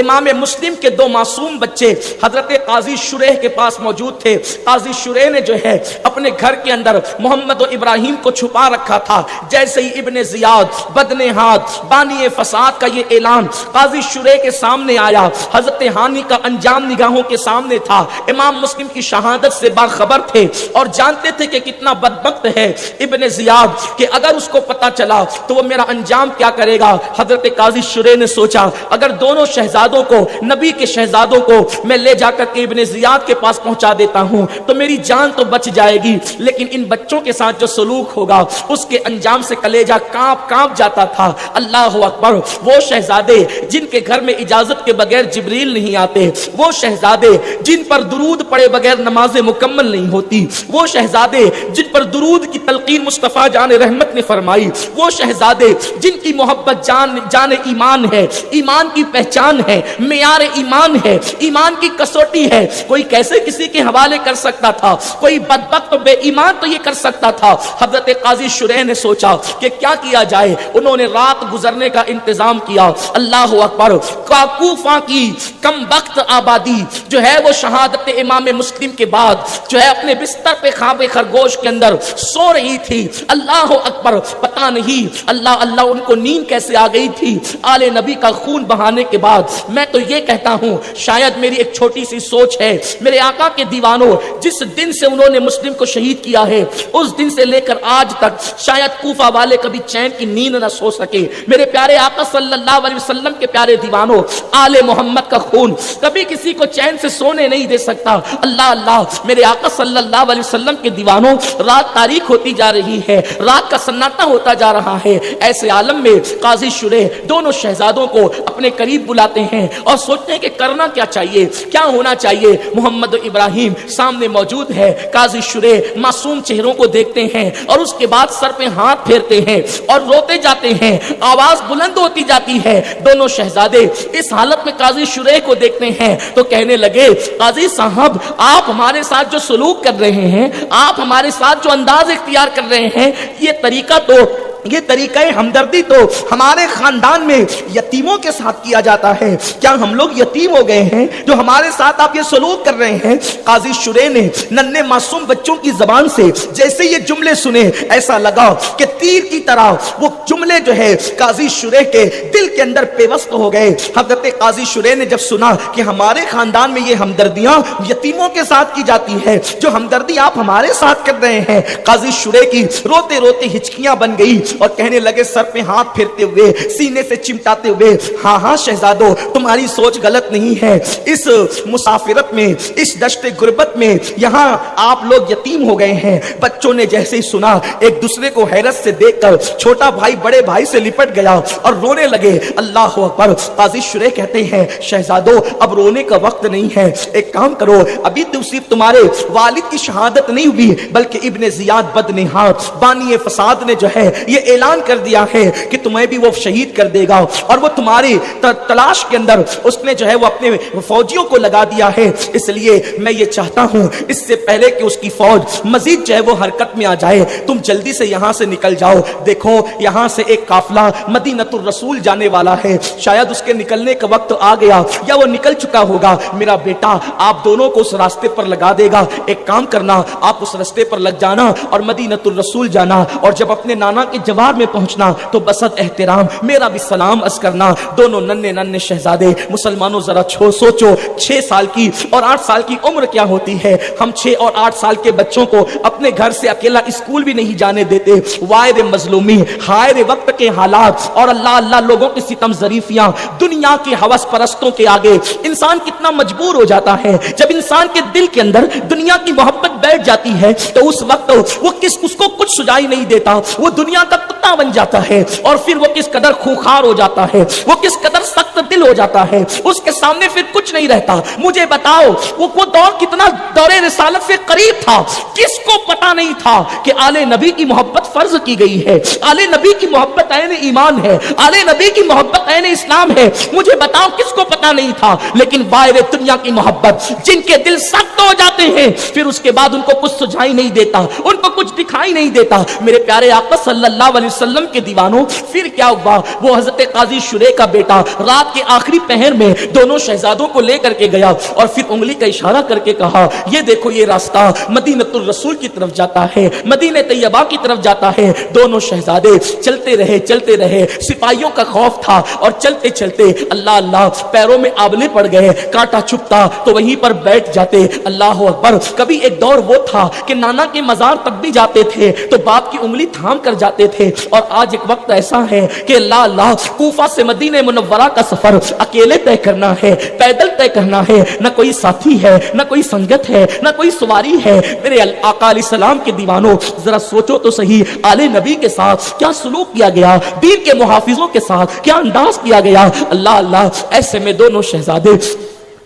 امام مسلم کے دو معصوم بچے حضرت قاضی شریح کے پاس موجود تھے. قاضی شریح نے جو ہے اپنے گھر کے اندر محمد و ابراہیم کو چھپا رکھا تھا. جیسے ہی ابن زیاد بدنہاد بانی فساد کا یہ اعلان قاضی شریح کے سامنے آیا, حضرت ہانی کا انجام نگاہوں کے سامنے تھا. امام مسلم کی شہادت سے باخبر تھے اور جانتے تھے کہ کتنا بدبخت ہے ابن زیاد, کہ اگر اس کو پتا چلا تو وہ میرا انجام کیا کرے گا. حضرت قاضی شریح نے سوچا اگر دونوں شہزادوں کو, نبی کے شہزادوں کو میں لے جا کر کے ابن زیاد کے پاس پہنچا دیتا ہوں تو میری جان تو بچ جائے گی, لیکن ان بچوں کے ساتھ جو سلوک ہوگا اس کے انجام سے کلیجہ کانپ جاتا تھا. اللہ اکبر, وہ شہزادے جن کے گھر میں اجازت کے بغیر جبریل نہیں آتے, وہ شہزادے جن پر درود پڑے بغیر نماز مکمل نہیں ہوتی, وہ شہزادے جن پر درود کی تلقین مصطفیٰ جان رحمت نے فرمائی, وہ شہزادے جن کی محبت جان ایمان ہے, ایمان کی پہچان ہے, معیار ایمان ہے, ایمان کی کسوٹی ہے. کوئی کیسے کسی کے حوالے کر سکتا تھا؟ کوئی بدبخت و بے ایمان تو یہ کر سکتا تھا. حضرت قاضی شریح نے سوچا کہ کیا کیا جائے. انہوں نے رات گزرنے کا انتظام کیا. اللہ اکبر, کوفہ کی کم وقت آبادی جو ہے وہ شہادت امام مسلم کے بعد جو ہے اپنے بستر پہ خواب خرگوش کے اندر سو رہی تھی. اللہ اکبر, پتہ نہیں اللہ اللہ ان کو نیند کیسے آ گئی تھی آل نبی کا خون بہانے کے بعد. میں تو یہ کہتا ہوں شاید میری ایک چھوٹی سی سوچ ہے, میرے آقا کے دیوانوں, جس دن سے انہوں نے مسلم کو شہید کیا ہے اس دن سے لے کر آج تک شاید کوفہ والے کبھی چین کی نیند نہ سو سکے. میرے پیارے آقا صلی اللہ علیہ وسلم کے پیارے دیوانوں, آل محمد کا خون کبھی کسی کو چین سے سونے نہیں دے سکتا. اللہ اللہ, میرے آقا صلی اللہ علیہ وسلم کے دیوانوں, رات تاریک ہوتی جا رہی ہے, رات کا سناٹا ہوتا جا رہا ہے. ایسے عالم میں قاضی شریح دونوں شہزادوں کو اپنے قریب بلاتے ہیں اور سوچتے ہیں کہ کرنا کیا چاہیے, کیا ہونا چاہیے. محمد و ابراہیم سامنے موجود ہے. قاضی شریح معصوم چہروں کو دیکھتے ہیں اور اس کے بعد سر پہ ہاتھ پھیرتے ہیں اور روتے جاتے ہیں. آواز بلند ہوتی جاتی ہے. دونوں شہزادے اس حالت میں قاضی شریح کو دیکھتے ہیں تو کہنے لگے, قاضی صاحب آپ ہمارے ساتھ جو سلوک کر رہے ہیں, آپ ہمارے ساتھ جو انداز اختیار کر رہے ہیں, یہ طریقہ ہمدردی تو ہمارے خاندان میں یتیموں کے ساتھ کیا جاتا ہے. کیا ہم لوگ یتیم ہو گئے ہیں جو ہمارے ساتھ آپ یہ سلوک کر رہے ہیں؟ قاضی شریح نے ننھے معصوم بچوں کی زبان سے جیسے یہ جملے سنے, ایسا لگا کہ تیر کی طرح وہ جملے جو ہے قاضی شریح کے دل کے اندر پیوست ہو گئے. حضرت قاضی شریح نے جب سنا کہ ہمارے خاندان میں یہ ہمدردیاں یتیموں کے ساتھ کی جاتی ہے, جو ہمدردی آپ ہمارے ساتھ کر رہے ہیں, قاضی شریح کی روتے روتے ہچکیاں بن گئی اور کہنے لگے سر پہ ہاتھ پھیرتے ہوئے, سینے سے چمٹاتے ہوئے, ہاں ہاں شہزادو, تمہاری سوچ غلط نہیں ہے. اس مسافرت میں, اس دشت غربت میں یہاں آپ لوگ یتیم ہو گئے ہیں. بچوں نے جیسے ہی سنا ایک دوسرے کو حیرت سے دیکھ کر چھوٹا بھائی بڑے بھائی سے لپٹ گیا اور رونے لگے. اللہ اکبر. قاضی شریح کہتے ہیں شہزادو اب رونے کا وقت نہیں ہے, ایک کام کرو, ابھی تو صرف تمہارے والد کی شہادت نہیں ہوئی بلکہ ابن زیاد بدنہاد بانی فساد نے جو ہے یہ اعلان کر دیا ہے کہ تمہیں بھی وہ شہید کر دے گا اور وہ تمہاری تلاش کے اندر اس نے جو ہے وہ اپنے فوجیوں کو لگا دیا ہے. اس لیے میں یہ چاہتا ہوں اس سے پہلے کہ اس کی فوج مزید جو ہے وہ حرکت میں آ جائے, تم جلدی سے یہاں سے نکل جاؤ. دیکھو یہاں سے ایک قافلہ مدینۃ الرسول جانے والا ہے, شاید اس کے نکلنے کا وقت آ گیا یا وہ نکل چکا ہوگا. میرا بیٹا آپ دونوں کو اس راستے پر لگا دے گا. ایک کام کرنا, آپ اس راستے پر لگ جانا اور مدینۃ الرسول جانا, اور جب اپنے نانا کے جواب میں پہنچنا تو بسط احترام میرا بھی سلام عرض کرنا. دونوں ننھے شہزادے, مسلمانوں ذرا سوچو 6 سال کی اور 8 سال کی عمر کیا ہوتی ہے. ہم 6 اور 8 سال کے بچوں کو اپنے گھر سے اکیلا اسکول بھی نہیں جانے دیتے. وائد مظلومی, ہائے وقت کے حالات اور اللہ اللہ لوگوں کی ستم ظریفیاں, دنیا کی ہوس پرستوں کے آگے انسان کتنا مجبور ہو جاتا ہے. جب انسان کے دل کے اندر دنیا کی محبت بیٹھ جاتی ہے تو اس وقت وہ اس کو کچھ سجائی نہیں دیتا, وہ دنیا کا کتا بن جاتا ہے اور پھر وہ کس قدر خوخار ہو جاتا ہے, وہ کس قدر سخت دل ہو جاتا ہے, اس کے سامنے پھر کچھ نہیں رہتا. مجھے بتاؤ وہ دور کتنا دور رسالت سے قریب تھا, کس کو پتا نہیں تھا کہ آل نبی کی محبت فرض کی گئی ہے, آل نبی کی محبت عین ایمان ہے, آل نبی کی محبت عین اسلام ہے. مجھے بتاؤ کس کو پتا نہیں تھا. لیکن باہر دنیا کی محبت جن کے دل سخت ہو جاتے ہیں پھر اس کے بعد बाद उनको कुछ सुझाई नहीं देता, उनको कुछ दिखाई नहीं देता। मेरे प्यारे आका सल्लल्लाहु अलैहि वसल्लम के दीवानों, फिर क्या हुआ? वो हजरत काजी शुरेह का बेटा रात के आखिरी पहर में दोनों शहजादों को लेकर के गया और फिर उंगली का इशारा करके कहा, ये देखो ये रास्ता मदीनतुर रसूल की तरफ जाता है, मदीने तैयबा की तरफ जाता है। दोनों शहजादे चलते रहे, सिपाहियों का खौफ था और चलते चलते अल्लाह अल्लाह पैरों में आबले पड़ गए, कांटा चुभता तो वहीं पर बैठ जाते। अल्लाह अकबर। कभी एक दौर वो था कि नाना के मजार तक भी जाते थे तो बाप की उंगली थाम कर जाते थे, और आज एक वक्त ऐसा है कि अल्लाह अल्लाह कूफा से मदीने मुनव्वरा का सफर अकेले तय करना है, पैदल तय करना है, न कोई साथी है, न कोई संगत है, न कोई सवारी है। मेरे आका अलैहिस्सलाम के दीवानों, जरा सोचो तो सही, आले नबी के साथ क्या सलूक किया गया, दीन के मुहाफिजों के साथ क्या अंदाज किया गया। अल्लाह अल्लाह। ऐसे में दोनों शहजादे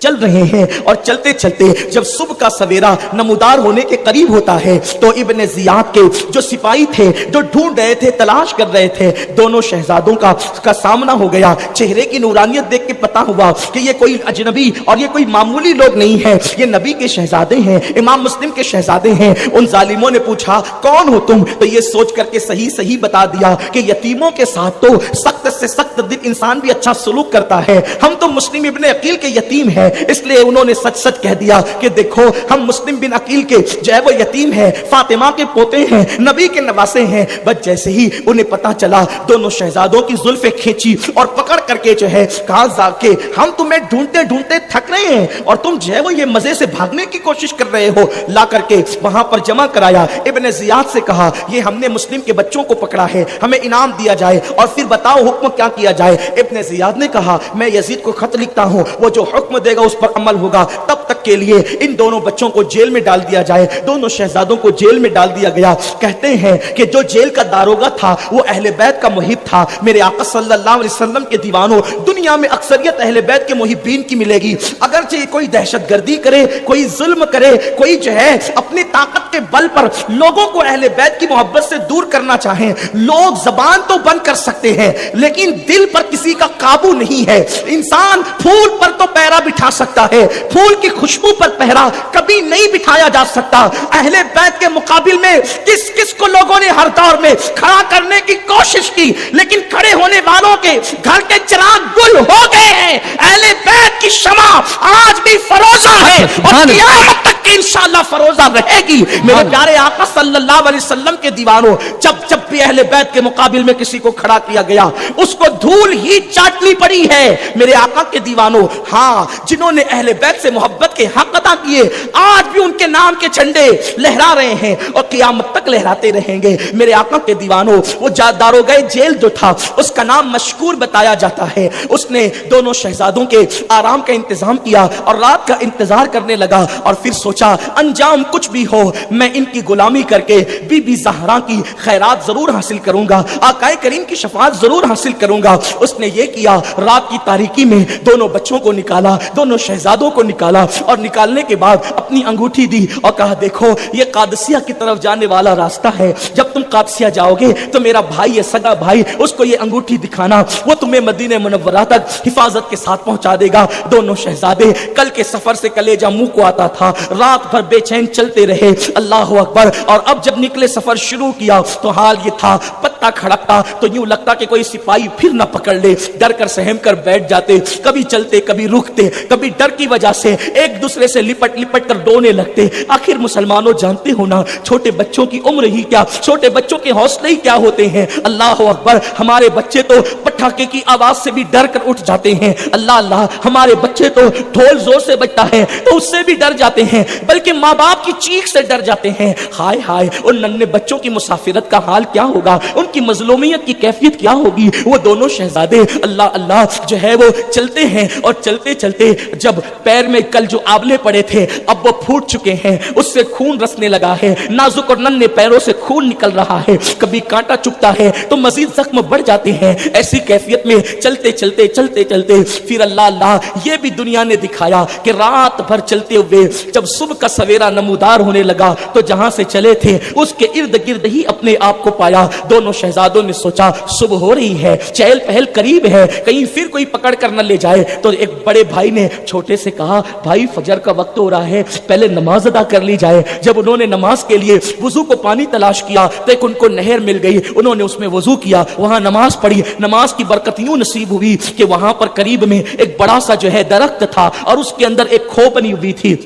चल रहे हैं और चलते चलते जब सुबह का सवेरा नमूदार होने के करीब होता है तो इब्ने जियाद के जो सिपाही थे, जो ढूंढ रहे थे, तलाश कर रहे थे, दोनों शहजादों का सामना हो गया। चेहरे की नूरानियत देख के पता हुआ कि ये कोई अजनबी और ये कोई मामूली लोग नहीं है, ये नबी के शहजादे हैं, इमाम मुस्लिम के शहजादे हैं। उन जालिमों ने पूछा, कौन हो तुम? तो ये सोच करके सही सही बता दिया कि यतीमों के साथ तो सख्त से सख्त दिल इंसान भी अच्छा सलूक करता है, हम तो मुस्लिम इब्ने अकील के यतीम हैं। इसलिए उन्होंने सच सच कह दिया कि देखो हम मुस्लिम बिन अकील के जो है वो यतीम हैं, फातिमा के पोते हैं, नबी के नवासे हैं। बस जैसे ही उन्हें पता चला, दोनों शहजादों की जुल्फे खींची और पकड़ करके जो है कहा, जाके हम तुम्हें ढूंढते ढूंढते थक रहे हैं और तुम जो है वो ये मजे से भागने की कोशिश कर रहे हो। ला करके वहां पर जमा कराया। इब्ने जियाद से कहा, ये हमने मुस्लिम के बच्चों को पकड़ा है, हमें इनाम दिया जाए और फिर बताओ हुक्म क्या किया जाए। इब्ने जियाद ने कहा, मैं यजीद को खत लिखता हूं, वो जो हुक्म देगा उस पर अमल होगा, तब तक के लिए इन दोनों बच्चों को जेल में डाल दिया जाए। दोनों शहजादों को जेल में डाल दिया गया। कहते हैं कि जो जेल का दारोगा था वो अहले बैत का मुहिब था। मेरे आका सल्लल्लाहु अलैहि वसल्लम के दीवानों, दुनिया में अक्सरियत अहले बैत के मुहिब्बीन की मिलेगी। अगरचे कोई दहशतगर्दी करे, कोई जुल्म करे, कोई जो है अपनी ताकत के बल पर लोगों को अहले बैत की मोहब्बत से दूर करना चाहें, लोग जबान तो बंद कर सकते हैं लेकिन दिल पर किसी का काबू नहीं है। इंसान फूल पर तो पैरा बिठा सकता है, फूल की खुशबू पर पहरा कभी नहीं बिठाया जा सकता। अहले बैत के मुकाबिल में किस किस को लोगों ने हर दौर में खड़ा करने की कोशिश की, लेकिन खड़े होने वालों के घर के चिराग गुल हो गए हैं। अहले बैत की शमा आज भी फरोजा है और क़यामत तक की इंशाअल्लाह फरोजा रहेगी। मेरे प्यारे आका सल्लल्लाहु अलैहि वसल्लम के दीवानों, जब जब भी अहले बैत के मुकाबिल में किसी को खड़ा किया गया उसको धूल ही चाटनी पड़ी है। मेरे आका के दीवानों, हाँ, जिन्होंने अहले बैत से मोहब्बत के हक अदा किए आज भी उनके नाम के झंडे लहरा रहे हैं और क़यामत तक लहराते रहेंगे। मेरे आका के दीवानों, वो दारोगाए जेल जो था उसका नाम मशकूर बताया जाता है। उसने दोनों शहजादों के आराम का इंतजाम किया और रात का इंतजार करने लगा और फिर सोचा अंजाम कुछ भी हो मैं इनकी गुलामी करके बीबी ज़हरा की खैरात जरूर हासिल करूंगा, आकाए करीम की शफाअत जरूर हासिल करूंगा। उसने ये किया, रात की तारीकी में दोनों बच्चों को निकाला, दोनों शहजादों को निकाला और निकालने के बाद अपनी अंगूठी दी और कहा, देखो ये कादसिया की तरफ जाने वाला रास्ता है, जब तुम कादसिया जाओगे तो मेरा भाई है, सगा भाई, उसको ये अंगूठी दिखाना, वो तुम्हें मदीने मुनव्वरा तक हिफाजत के साथ पहुंचा देगा। दोनों शहजादे कल के सफर से कलेजा मुंह को आता था, रात भर बेचैन चलते रहे। अल्लाह अकबर। और अब जब निकले सफर शुरू किया तो हाल ये था, पत्ता खड़कता तो यूं लगता कि कोई सिपाही फिर ना पकड़ ले, डर कर सहम कर बैठ जाते, कभी चलते कभी रुकते, कभी डर की वजह से एक दूसरे से लिपट लिपट कर रोने लगते। आखिर मुसलमानों जानते हो ना, छोटे बच्चों की उम्र ही क्या, छोटे बच्चों के हौसले ही क्या होते हैं। अल्लाह अकबर। हमारे बच्चे तो पटाखे की आवाज से भी डर कर उठ जाते हैं। अल्लाह अल्लाह। हमारे बच्चे तो ढोल जोर से बजता है तो उससे भी डर जाते हैं, बल्कि माँ बाप की चीख से डर जाते हैं। हाय हाय, उन नन्हे बच्चों की मुसाफिरत का हाल क्या होगा, उनकी मजलूमियत की कैफियत क्या होगी। वो दोनों शहजादे अल्लाह अल्लाह जो है वो चलते हैं और चलते चलते जब पैर में कल जो आबले पड़े थे अब वो फूट चुके हैं, उससे खून रसने लगा है, नाजुक और नन्हे पैरों से खून निकल रहा है, कभी कांटा चुभता है तो मजीद जख्म बढ़ जाते हैं। ऐसी कैफियत में चलते चलते चलते चलते फिर अल्लाह अल्लाह ये भी दुनिया दुनिया ने दिखाया कि रात भर चलते हुए जब सुबह का सवेरा नमूदार होने लगा तो जहां से चले थे उसके इर्द गिर्द ही अपने आप को पाया। दोनों शहजादों ने सोचा सुबह हो रही है, चहल पहल करीब है, कहीं फिर कोई पकड़ कर न ले जाए। तो एक बड़े भाई ने छोटे से कहा, भाई फजर का वक्त हो रहा है, पहले नमाज अदा कर ली जाए। जब उन्होंने नमाज के लिए वजू को पानी तलाश किया तो एक उनको नहर मिल गई, उन्होंने उसमें वजू किया, वहां नमाज पढ़ी। नमाज की बरकत यूं नसीब हुई कि वहां पर करीब में एक बड़ा सा जो है दरख्त था और उसके अंदर एक खो बनी हुई थी,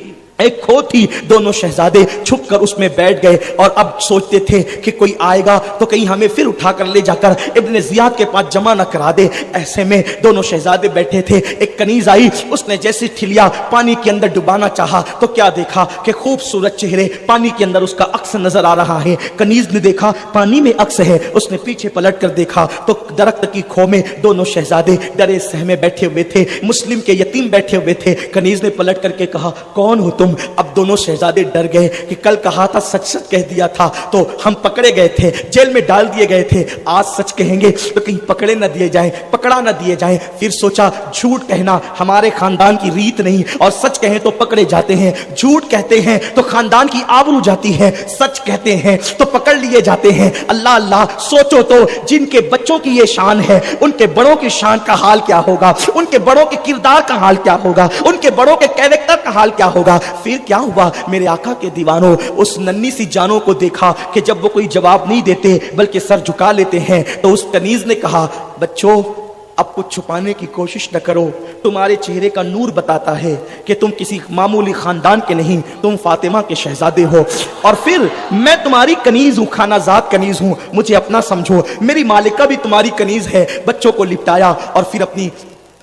एक खो थी। दोनों शहजादे छुप कर उसमें बैठ गए और अब सोचते थे कि कोई आएगा तो कहीं हमें फिर उठाकर ले जाकर इब्ने जियाद के पास जमा न करा दे। ऐसे में दोनों शहजादे बैठे थे, एक कनीज आई, उसने जैसे ठिलिया पानी के अंदर डुबाना चाहा तो क्या देखा कि खूबसूरत चेहरे, पानी के अंदर उसका अक्स नजर आ रहा है। कनीज ने देखा पानी में अक्स है, उसने पीछे पलट कर देखा तो दरख्त की खो में दोनों शहजादे डरे सहमे बैठे हुए थे, मुस्लिम के यतीम बैठे हुए थे। कनीज ने पलट करके कहा, कौन हो तुम? अब दोनों शहजादे डर गए कि कल कहा था, सच सच कह दिया था तो हम पकड़े गए थे, जेल में डाल दिए गए थे, आज सच कहेंगे तो कहीं पकड़े न दिए जाएं, पकड़ा न दिए जाएं। फिर सोचा झूठ कहना हमारे खानदान की रीत नहीं, और सच कहें तो पकड़े जाते हैं, झूठ कहते हैं तो खानदान की आबरू जाती है, सच कहते हैं तो पकड़ लिए जाते हैं। अल्लाह अल्लाह, सोचो तो जिनके बच्चों की ये शान है उनके बड़ों की शान का हाल क्या होगा, उनके बड़ों के किरदार का हाल क्या होगा, उनके बड़ों के कैरेक्टर का हाल क्या होगा। फिर क्या हुआ मेरे आका के दीवानों, उस नन्ही सी जानों को देखा कि जब वो कोई जवाब नहीं देते बल्कि सर झुका लेते हैं तो उस कनीज ने कहा, बच्चों अब कुछ छुपाने की कोशिश न करो, तुम्हारे चेहरे का नूर बताता है कि तुम किसी मामूली खानदान के नहीं, तुम फातिमा के शहजादे हो। और फिर मैं तुम्हारी कनीज हूँ, खानाजाद कनीज हूँ, मुझे अपना समझो। मेरी मालिका भी तुम्हारी कनीज है। बच्चों को लिपटाया और फिर अपनी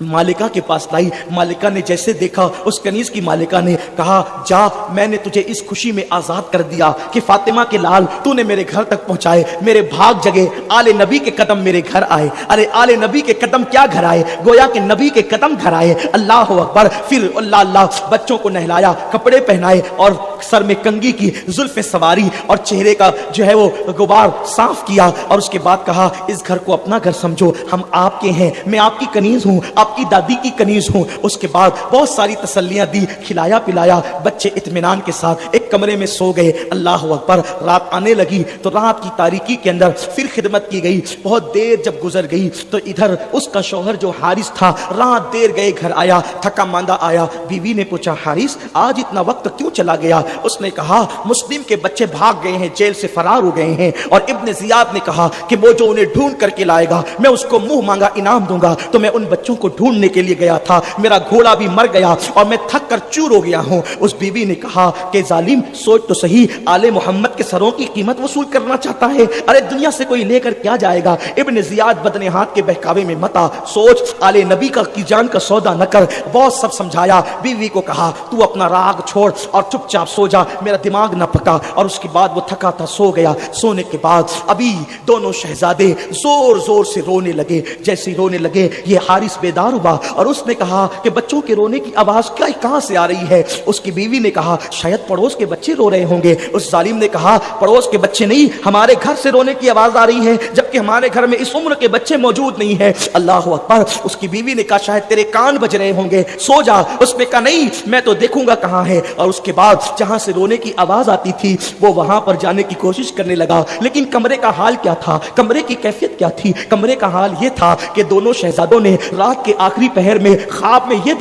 मालिका के पास लाई। मालिका ने जैसे देखा, उस कनीज की मालिका ने कहा, जा, मैंने तुझे इस खुशी में आजाद कर दिया कि फातिमा के लाल तूने मेरे घर तक पहुंचाए, मेरे भाग जगे, आले नबी के कदम मेरे घर आए। अरे आले नबी के कदम क्या घर आए, गोया के नबी के कदम घर आए। अल्लाह अकबर। फिर अल्लाह अल्लाह, बच्चों को नहलाया, कपड़े पहनाए और सर में कंगी की, जुल्फे सवारी और चेहरे का जो है वो गुबार साफ किया और उसके बाद कहा, इस घर को अपना घर समझो, हम आपके हैं, मैं आपकी कनीज हूँ, आपकी दादी की कनीज हूँ। उसके बाद बहुत सारी तसल्लियां दी, खिलाया पिलाया, बच्चे इत्मीनान के साथ एक कमरे में सो गए। अल्लाह अकबर। रात आने लगी तो रात की तारीकी के अंदर फिर खिदमत की गई। बहुत देर जब गुजर गई तो इधर उसका शौहर जो हारिस था रात देर गए घर आया, थका मांदा आया। बीवी ने पूछा, हारिस आज इतना वक्त क्यों चला गया? उसने कहा, मुस्लिम के बच्चे भाग गए हैं, जेल से फरार हो गए हैं। और इब्ने जियाद ने कहा कि वो जो उन्हें ढूंढ करके लाएगा मैं उसको मुंह मांगा इनाम दूंगा। तो मैं उन बच्चों को ढूंढने के लिए गया था, मेरा घोड़ा भी मर गया और मैं थक कर चूर हो गया हूं। उस बीवी ने कहा कि जालिम, सोच तो सही, आले मोहम्मद के सरों की कीमत वसूल करना चाहता है। अरे दुनिया से कोई लेकर क्या जाएगा? इब्ने जियाद बदने हाथ के बहकावे में मता, सोच, आले नबी का की जान का सौदा न कर। बहुत सब समझाया। बीवी को कहा, तू अपना राग छोड़ और चुपचाप सो जा, मेरा दिमाग न पका। और उसके बाद वो थका था, सो गया। सोने के बाद अभी दोनों शहजादे जोर जोर से रोने लगे। जैसे रोने लगे ये हारिस बेदार हुआ और उसने कहा कि बच्चों के रोने की आवाज कहां से आ रही है? उसकी बीवी ने कहा, शायद पड़ोस के बच्चे रो रहे होंगे। उस जालिम ने कहा, पड़ोस के बच्चे नहीं, हमारे घर से रोने की आवाज आ रही है, जबकि हमारे घर में इस उम्र के बच्चे मौजूद नहीं है। अल्लाह अकबर। उसकी बीवी ने कहा, शायद तेरे कान बज रहे होंगे, सो जा। उसने कहा, नहीं, मैं तो देखूंगा कहां है। और उसके बाद जहां से रोने की आवाज आती थी वो वहां पर जाने की कोशिश करने लगा। लेकिन कमरे का हाल क्या था, कमरे की कैफियत क्या थी? कमरे का हाल यह था कि दोनों शहजादों ने रात के आखिरी पहर में ख्वाब में यह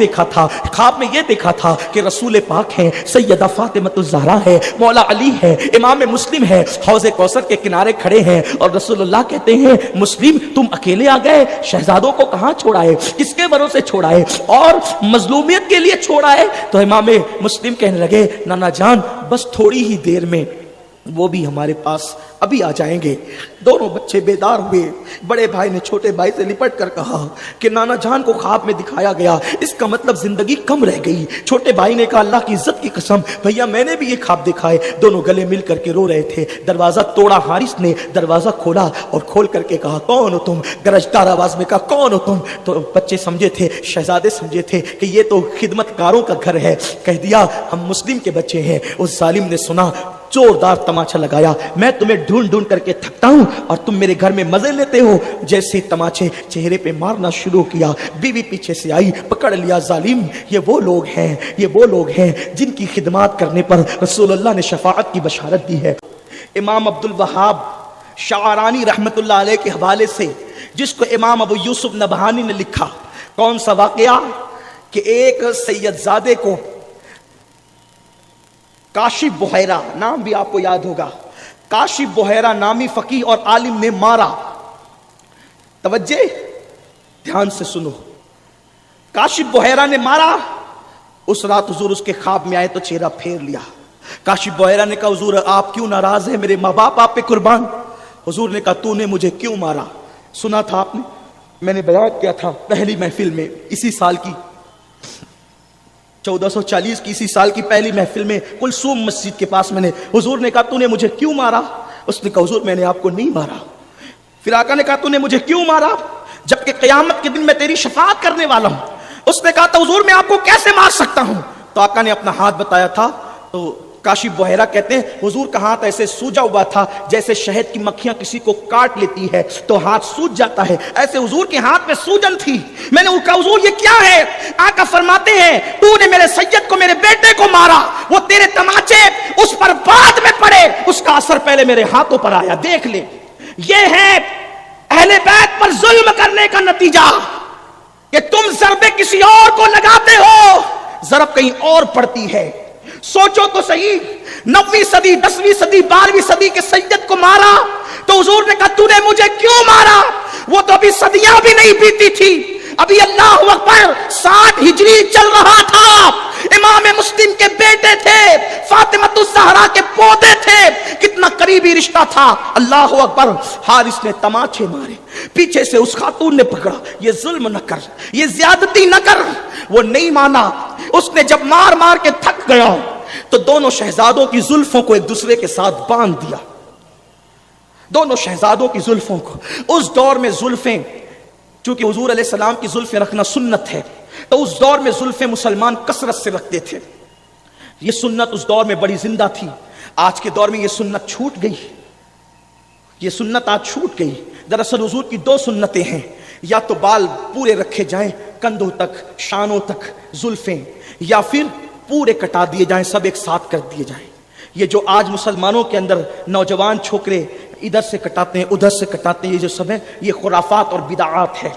देखा था कि रसूल पाक हैं, सैयदा फातिमा ज़हरा है, मौला अली है, इमाम मुस्लिम है, हौज़े कौसर के किनारे खड़े हैं। और रसूलुल्लाह कहते हैं, मुस्लिम तुम अकेले आ गए, शहजादों को कहां छोड़ाए, किसके भरोसे छोड़ाए और मजलूमियत के लिए छोड़ाए? तो इमाम मुस्लिम कहने लगे, नाना जान बस थोड़ी ही देर में वो भी हमारे पास अभी आ जाएंगे। दोनों बच्चे बेदार हुए। बड़े भाई ने छोटे भाई से लिपट कर कहा कि नाना जान को ख्वाब में दिखाया गया, इसका मतलब जिंदगी कम रह गई। छोटे भाई ने कहा, अल्लाह की इज्जत की कसम भैया मैंने भी ये ख्वाब देखा है। दोनों गले मिल करके रो रहे थे। दरवाजा तोड़ा। हारिस ने दरवाजा खोला और खोल करके कहा, कौन हो तुम? गरजदार आवाज में कहा, कौन हो तुम? तो बच्चे समझे थे, शहजादे समझे थे कि ये तो खिदमतकारों का घर है। कह दिया, हम मुस्लिम के बच्चे हैं। उस जालिम ने सुना जोरदार तमाचा लगाया। मैं तुम्हें ढूंढ ढूंढ करके थकता हूं और तुम मेरे घर में मजे लेते हो। जैसे तमाचे चेहरे पे मारना शुरू किया, बीवी पीछे से आई, पकड़ लिया। जालिम, ये वो लोग हैं, ये वो लोग हैं जिनकी खिदमत करने पर रसूलुल्लाह ने शफाअत की बशारत दी है। इमाम अब्दुल वहाब शारानी रहमतुल्लाह अलैह के हवाले से, जिसको इमाम अबू यूसुफ नबहानी ने लिखा, कौन सा वाकया कि एक सैयदजादे को काशिफ बुहैरा, नाम भी आपको याद होगा, काशिफ बुहैरा नामी फकीह और आलिम ने मारा। तवज्जे, ध्यान से सुनो। काशिफ बुहैरा ने मारा। उस रात हुजूर उसके ख्वाब में आए तो चेहरा फेर लिया। काशिफ बुहैरा ने कहा, हुजूर आप क्यों नाराज हैं, मेरे माँ बाप आप पे कुर्बान। हुजूर ने कहा, तूने मुझे क्यों मारा? सुना था आपने, मैंने बयान किया था पहली महफिल में, इसी साल की 1440 की इसी साल की पहली महफिल में कुलसूम मस्जिद के पास मैंने, हुजूर ने कहा तूने मुझे क्यों मारा? उसने कहा, हुजूर मैंने आपको नहीं मारा। फिर आका ने कहा, तूने मुझे क्यों मारा जबकि क़यामत के दिन मैं तेरी शफाअत करने वाला हूं? उसने कहा, तो हुजूर मैं आपको कैसे मार सकता हूं? तो आका ने अपना हाथ बताया था। तो काशिफ बुहैरा कहते हैं, हुजूर का हाथ ऐसे सूजा हुआ था जैसे शहद की मक्खियां किसी को काट लेती है तो हाथ सूज जाता है, ऐसे हुजूर के हाथ में सूजन थी। मैंने कहा, हुजूर ये क्या है? आका फरमाते हैं, तूने मेरे सैयद को, मेरे बेटे को मारा, वो तेरे तमाचे उस पर बाद में पड़े, उसका असर पहले मेरे हाथों पर आया। देख ले, ये है अहले बैत पर जुल्म करने का नतीजा कि तुम ज़रबे किसी और को लगाते हो, ज़रब कहीं और पड़ती है। सोचो तो सही, 9वीं सदी, 10वीं सदी, 12वीं सदी के सैयद को मारा तो हुजूर ने कहा, तूने मुझे क्यों मारा? वो तो अभी सदियां भी नहीं बीती थी, अभी अल्लाह अकबर 60 हिजरी चल रहा था। इमाम मुस्लिम के बेटे थे, फातिमतुज़ ज़हरा के पोते थे, कितना करीबी रिश्ता था। अल्लाह अकबर, हारिस ने तमाचे मारे, पीछे से उस खातून ने पकड़ा, ये जुल्म न कर, ये ज्यादती न कर। वो नहीं माना। उसने जब मार मार के थक गया तो दोनों शहजादों की जुल्फों को एक दूसरे के साथ बांध दिया। दोनों शहजादों की जुल्फों को, उस दौर में जुल्फें, चूंकि हुजूर अलैहि सलाम की जुल्फें रखना सुन्नत है, तो उस दौर में जुल्फें मुसलमान कसरत से रखते थे। ये सुन्नत उस दौर में बड़ी जिंदा थी। आज के दौर में ये सुन्नत छूट गई, ये सुन्नत आज छूट गई। दरअसल हुजूर की 2 सुन्नतें हैं, या तो बाल पूरे रखे जाएं कंधों तक, शानों तक जुल्फें, या फिर पूरे कटा दिए जाएं, सब एक साथ कर दिए जाएं। ये जो आज मुसलमानों के अंदर नौजवान छोकरे इधर से कटाते हैं, उधर से कटाते हैं, ये जो सब है, ये खुराफात और बिदआत है।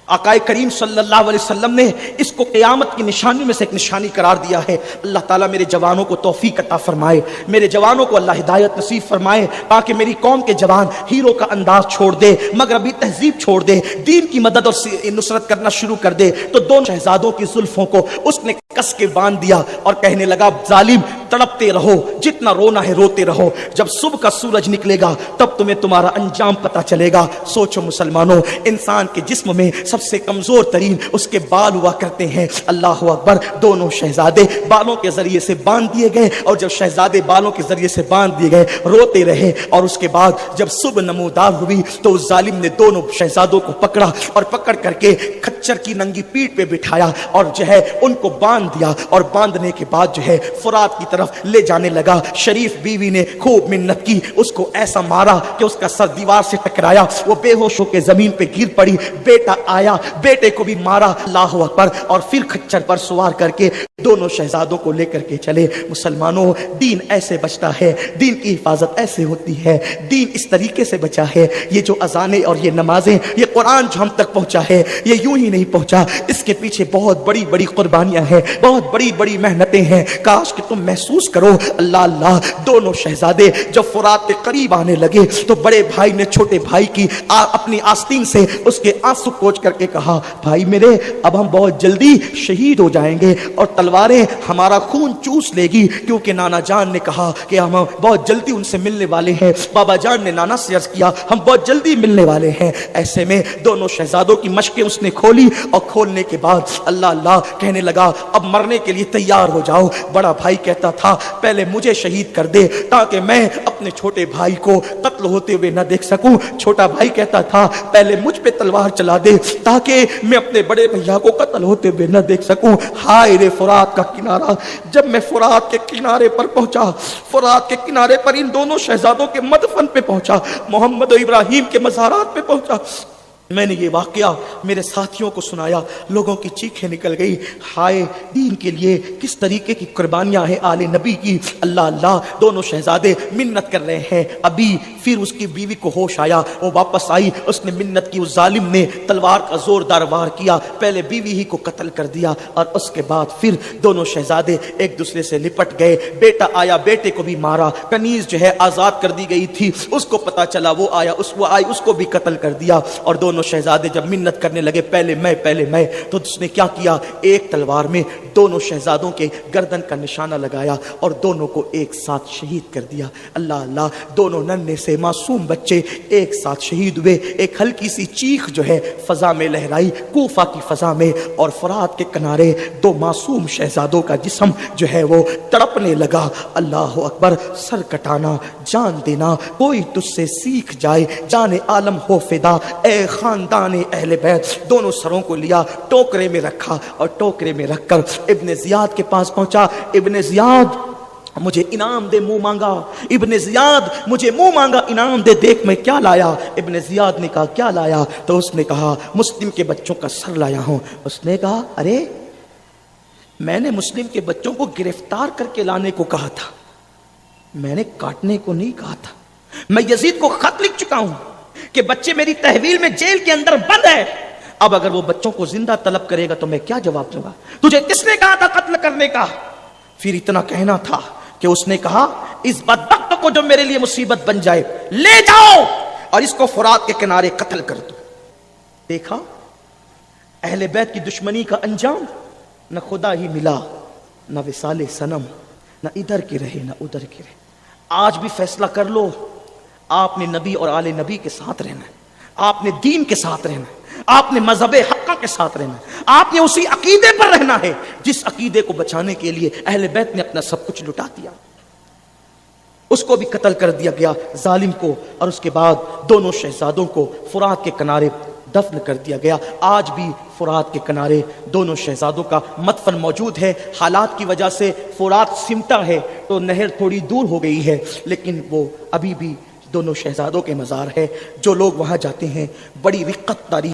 आकाए करीम सल्लल्लाहु अलैहि वसल्लम ने इसको क़यामत की निशानी में से एक निशानी करार दिया है। अल्लाह ताला मेरे जवानों को तौफीक अता फरमाए, मेरे जवानों को अल्लाह हिदायत नसीब फरमाए, ताकि मेरी कौम के जवान हीरो का अंदाज छोड़ दे, मगरबी तहजीब छोड़ दे, दीन की मदद और नुसरत करना शुरू कर दे। तो दोनों शहजादों की जुल्फों को उसने कस के बांध दिया और कहने लगा, जालिम तड़पते रहो, जितना रोना है रोते रहो, जब सुबह का सूरज निकलेगा तब तुम्हें तुम्हारा अंजाम पता चलेगा। सोचो मुसलमानों, इंसान के जिस्म में सबसे कमजोर तरीन उसके बाल हुआ करते हैं। अल्लाह अकबर, दोनों शहजादे बालों के जरिए से बांध दिए गए, और जब शहजादे बालों के जरिए से बांध दिए गए रोते रहे, और उसके बाद जब सुबह नमूदार हुई तो उस जालिम ने दोनों शहजादों को पकड़ा और पकड़ करके खच्चर की नंगी पीठ पे बिठाया और जो है उनको बांध दिया, और बांधने के बाद जो है फुरात की तरफ ले जाने लगा। शरीफ बीवी ने खूब मिन्नत की, उसको ऐसा मारा कि उसका सर दीवार से टकराया, वो बेहोश होकर जमीन पे गिर पड़ी। बेटा आया, बेटे को भी मारा। अल्लाह अकबर, और फिर खच्चर पर सवार करके दोनों शहजादों को लेकर के चले। मुसलमानों, दीन ऐसे बचता है, दीन की हिफाजत ऐसे होती है, दीन इस तरीके से बचा है। ये जो अजानें और ये नमाजें, ये कुरान जो हम तक पहुंचा है, ये यूं ही नहीं पहुंचा, इसके पीछे बहुत बड़ी बड़ी कुर्बानियां हैं, बहुत बड़ी बड़ी मेहनतें हैं। काश कि तुम महसूस करो। अल्लाह अल्लाह, दोनों शहजादे जब फुरात के करीब आने लगे तो बड़े भाई ने छोटे भाई की अपनी आस्तीन से उसके आंसू पोंछ करके कहा, भाई मेरे, अब हम बहुत जल्दी शहीद हो जाएंगे और तलवारें हमारा खून चूस लेगी, क्योंकि नाना जान ने कहा कि हम बहुत जल्दी उनसे मिलने वाले हैं। बाबा जान ने नाना से अर्ज किया, हम बहुत जल्दी मिलने वाले हैं। ऐसे में दोनों शहजादों की मशकें उसने खोली, और खोलने के बाद अल्लाह अल्लाह कहने लगा, अब मरने के लिए तैयार हो जाओ। बड़ा भाई कहता تھا پہلے مجھے شہید کر دے تاکہ میں اپنے چھوٹے بھائی کو قتل ہوتے ہوئے نہ دیکھ سکوں. چھوٹا بھائی کہتا تھا پہلے مجھ پہ تلوار چلا دے تاکہ میں اپنے بڑے بھیا کو قتل ہوتے ہوئے نہ دیکھ سکوں. ہائے رے فرات کا کنارہ. جب میں فرات کے کنارے پر پہنچا، فرات کے کنارے پر ان دونوں شہزادوں کے مدفن پہ پہنچا، محمد و ابراہیم کے مزارات پہ پہنچا، میں نے یہ واقعہ میرے ساتھیوں کو سنایا. لوگوں کی چیخیں نکل گئی. ہائے دین کے لیے کس طریقے کی قربانیاں ہیں آل نبی کی. اللہ اللہ. دونوں شہزادے منت کر رہے ہیں. ابھی پھر اس کی بیوی کو ہوش آیا، وہ واپس آئی، اس نے منت کی. اس ظالم نے تلوار کا زوردار وار کیا، پہلے بیوی ہی کو قتل کر دیا اور اس کے بعد پھر دونوں شہزادے ایک دوسرے سے لپٹ گئے. بیٹا آیا، بیٹے کو بھی مارا. کنیز جو ہے آزاد کر دی گئی تھی، اس کو پتا چلا، وہ آیا، اس کو بھی قتل کر دیا. اور دونوں شہزادے جب منت کرنے لگے پہلے میں تو اس نے کیا کیا، ایک تلوار میں دونوں شہزادوں کے گردن کا نشانہ لگایا اور دونوں کو ایک ساتھ شہید کر دیا. اللہ اللہ. دونوں ننھے سے معصوم بچے ایک ساتھ شہید ہوئے. ایک ہلکی سی چیخ جو ہے فضا میں لہرائی، کوفہ کی فضا میں، اور فرات کے کنارے دو معصوم شہزادوں کا جسم جو ہے وہ تڑپنے لگا. اللہ اکبر. سر کٹانا، جان دینا، کوئی تجھ سے سیکھ جائے، جان عالم ہو فدا، اے خاندان اہل بیت. دونوں سروں کو لیا، ٹوکرے میں رکھا اور ٹوکرے میں رکھ کر ابن زیاد کے پاس پہنچا. ابن زیاد مجھے انعام دے، منہ مانگا. ابن زیاد مجھے منہ مانگا، انعام دے، دیکھ میں کیا لایا. ابن زیاد نے کہا کیا لایا؟ تو اس نے کہا مسلم کے بچوں کا سر لایا ہوں. اس نے کہا ارے میں نے مسلم کے بچوں کو گرفتار کر کے لانے کو کہا تھا، میں نے کاٹنے کو نہیں کہا تھا. میں یزید کو خط لکھ چکا ہوں کہ بچے میری تحویل میں جیل کے اندر بند ہے. اب اگر وہ بچوں کو زندہ طلب کرے گا تو میں کیا جواب دوں گا؟ تجھے کس نے کہا تھا قتل کرنے کا؟ پھر اتنا کہنا تھا کہ اس نے کہا اس بدبخت کو جو میرے لیے مصیبت بن جائے لے جاؤ اور اس کو فرات کے کنارے قتل کر دو. دیکھا اہل بیت کی دشمنی کا انجام. نہ خدا ہی ملا، نہ وصال صنم، نہ ادھر کی رہے نہ ادھر کی رہے. آج بھی فیصلہ کر لو، آپ نے نبی اور آل نبی کے ساتھ رہنا ہے، آپ نے دین کے ساتھ رہنا ہے، آپ نے مذہب حقہ کے ساتھ رہنا ہے، آپ نے اسی عقیدے پر رہنا ہے جس عقیدے کو بچانے کے لیے اہل بیت نے اپنا سب کچھ لٹا دیا. اس کو بھی قتل کر دیا گیا، ظالم کو. اور اس کے بعد دونوں شہزادوں کو فرات کے کنارے دفن کر دیا گیا. آج بھی فرات کے کنارے دونوں شہزادوں کا مدفن موجود ہے. حالات کی وجہ سے فرات سمٹا ہے تو نہر تھوڑی دور ہو گئی ہے، لیکن وہ ابھی بھی دونوں شہزادوں کے مزار ہے. جو لوگ وہاں جاتے ہیں بڑی رقت تاریخ